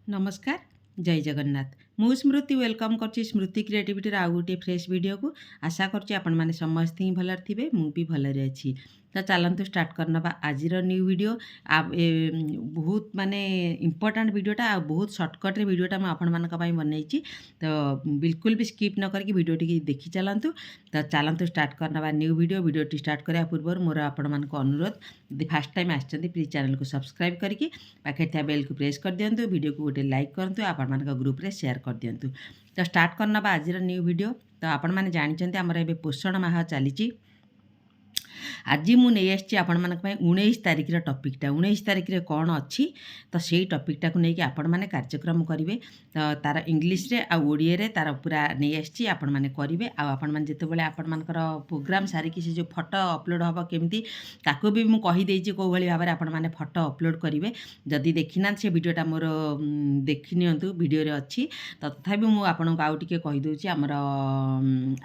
नमस्कार जय जगन्नाथ मु स्मृति वेलकम करछि स्मृति क्रिएटिविटी आउ गोटे फ्रेश वीडियो को आशा करछि आपण माने समस्त ही भलर थिबे मु भी भलरे अछि तो चलतु स्टार्ट करना आज न्यू वीडियो बहुत माने इम्पोर्टेंट वीडियोटा आ बहुत सर्टकट रे वीडियोटा मैं आपण मानक पई बनैछि तो बिल्कुल भी स्किप न करके वीडियो टी देखि चलतु तो चलतु स्टार्ट करना न्यू वीडियो टी स्टार्ट करिया पूर्व मोर आपण मानक अनुरोध यदि फर्स्ट टाइम आछंती प्लीज चैनल को सब्सक्राइब करके पाखे था बेल को प्रेस कर दिंतु वीडियो को गोटे लाइक करंतु आपण मानक ग्रुप रे शेयर कर दिंतु तो स्टार्ट करना आज न्यू वीडियो तो आपण माने जानचंती हमर एबे पोषण माह चली आज मुझे आपण मानक 19 तारिख टपिकटा 19 तारिख रे कौन अच्छी तो से टपिकटा को लेकिन आपण माने कार्यक्रम करेंगे तो तार इंग्लीश रे आ ओडिया रे तार पूरा नहीं आसी आपण माने करेंगे आपण माने जितेबाला आपण मानकर प्रोग्राम सारिकी से जो फोटो अपलोड हम केमती ताको भी मुझे कहीदेची कौ भाई भाव में आपण माने फोटो अपलोड करेंगे जदि देखिना से वीडियोटा मोर देखि नियंतु वीडियो रे अच्छी तो तथापि मुझे आपको आउ टिके कहीदे आमर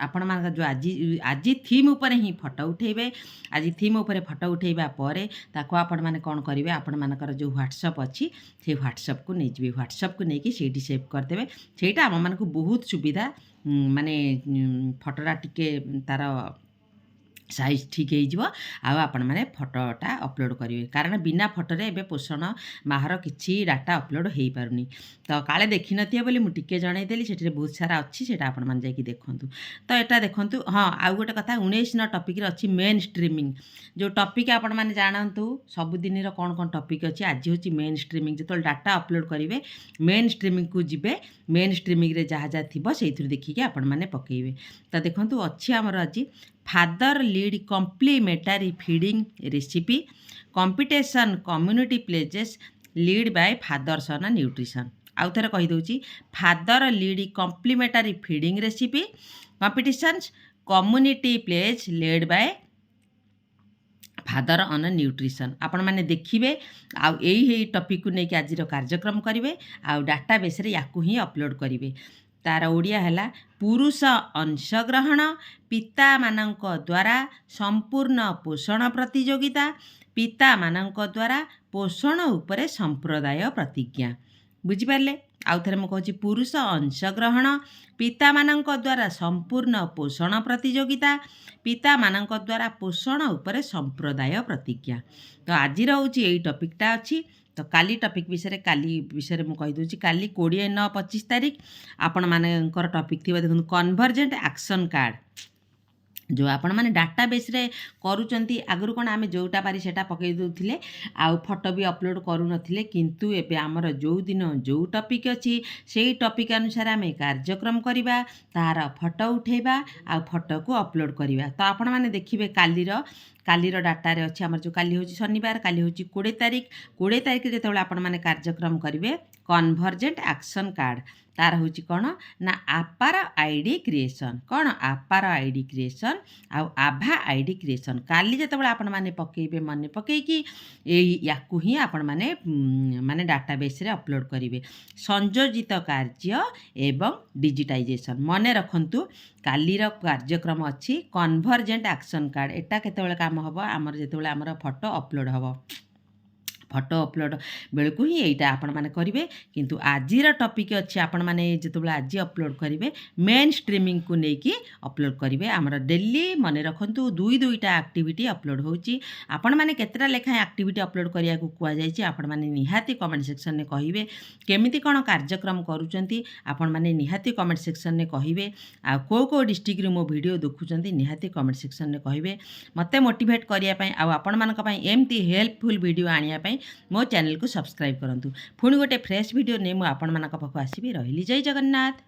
आपण मान जो आज आज थीम उपर ही फोटो उठेबे आज थीम उपर फोटो उठेबा पर ताको आपण माने कौन करेंगे आपण मानकर जो व्हाट्सअप अच्छी से व्हाट्सअप को नहीं जी व्हाट्सअप को लेकिन से सेव करदे से आम मानक बहुत सुविधा माने फोटोटा टिके तार साइज ठीक हो आपण मैंने फोटोटा अपलोड करेंगे कारण बिना फोटोरे एबे पोषण माहर किसी डाटा अपलोड हो पारुनी तो काले देखी नथिए बोली मु टिके जनईदेली से बहुत सारा अच्छी से आपण मैंने जाकि देखूँ तो यहाँ देखूँ हाँ आउ गोटे कथा 19 न टपिक अच्छी मेन स्ट्रीमिंग जो टपिक आपण मैंने जानतु सबुदिन कौन कौन टपिक अच्छी आज हूँ मेन स्ट्रीमिंग जो डाटा अपलोड करेंगे मेन स्ट्रीमिंग को जीवे मेन स्ट्रीमिंग रे जहाँ जहाँ थी से देखिए आपण मैंने पकेबे तो देखूँ अच्छी आमर आज father lead complementary feeding recipe competition community pledges lead by fathers on nutrition आउ थे कहीदे father lead complementary feeding recipe competitions community pledge lead by father on nutrition आपण मैंने देखिए आउ यही टपिक को लेकिन आज कार्यक्रम करेंगे आउ डाटाबेस रे याकू ही अपलोड करेंगे तार ओडिया है पुरुष अंशग्रहण पिता मानक द्वारा संपूर्ण पोषण प्रतियोगिता पिता मानक द्वारा पोषण उपरे संप्रदाय प्रतिज्ञा बुझिपारे आउ थे मुझे पुरुष अंशग्रहण पिता मानक द्वारा संपूर्ण पोषण प्रतियोगिता पिता मानक द्वारा पोषण उपरे संप्रदाय प्रतिज्ञा तो आज रोचे यही टपिकटा अच्छी तो काली टपिक विषय मुझे कहीदे काली 20/9/25 तारिख आपण मानकर टपिक थी देखो कन्वर्जेंट एक्शन कार्ड जो आपण मैंने डाटाबेस रे करूचंती आगुरी कौन आम जोटा पारी सेटा पकई दूसरे आउ फोटो भी अपलोड करूँ किंतु एबे आमर जो दिन जो टपिक अच्छी से टपिक अनुसार आम कार्यक्रम करवा तार फोटो उठेबा आ फोटो को अपलोड करवा तो आपण मैंने देखिए कालीर डाटारे अच्छी आमर जो काली हूँ शनिवार काली हूँ 20 तारिख जो आपण मैंने कार्यक्रम करेंगे कन्वर्जेंट एक्शन कार्ड तार हूँ कौन ना आपार आईडी क्रिएशन कौन आपार आईडी क्रिएशन आउ आभा आईडी क्रिएशन काली जो आपण मैंने पकेबे मन पकईकी याकू ही आपण मैंने माने डाटाबेस रे अपलोड करेंगे संयोजित कार्य एवं डिजिटाइजेशन मन रखंतु कालीर कार्यक्रम अच्छी कन्वर्जेंट एक्शन कार्ड एटा केतेबेले काम हम आमर जेतेबेले आमर फोटो अपलोड हम फोटो अपलोड बेलू ही यहीटा आपण मैंने करेंगे किंतु आजिर टपिक अच्छी आपण मैंने जो आज अपलोड करेंगे मेन स्ट्रीमिंग को लेकिन अपलोड करेंगे आमर डेली मन रखु दुईटा एक्टिविटी अपलोड होची आपण मैंने केतेटा लेखाएं एक्टिविटी अपलोड करिया को कुआ जायछि आपण मैंने निहाती कमेंट सेक्शन में कहिबे केमिति कोन कार्यक्रम करूचंती आपण मैंने निहाती कमेंट सेक्शन में कहिबे आ को डिस्ट्रिक्ट रे मो वीडियो देखुचंती निहाती कमेंट सेक्शन में कहिबे मते मोटिवेट करिया पई आ आपण मानक पई एमती हेल्पफुल वीडियो आनिया पई मो चैनल को सब्सक्राइब करंतु पुणी गोटे फ्रेश वीडियो ने मु आपण मानक पाखु आसीबी रहिली जय जगन्नाथ।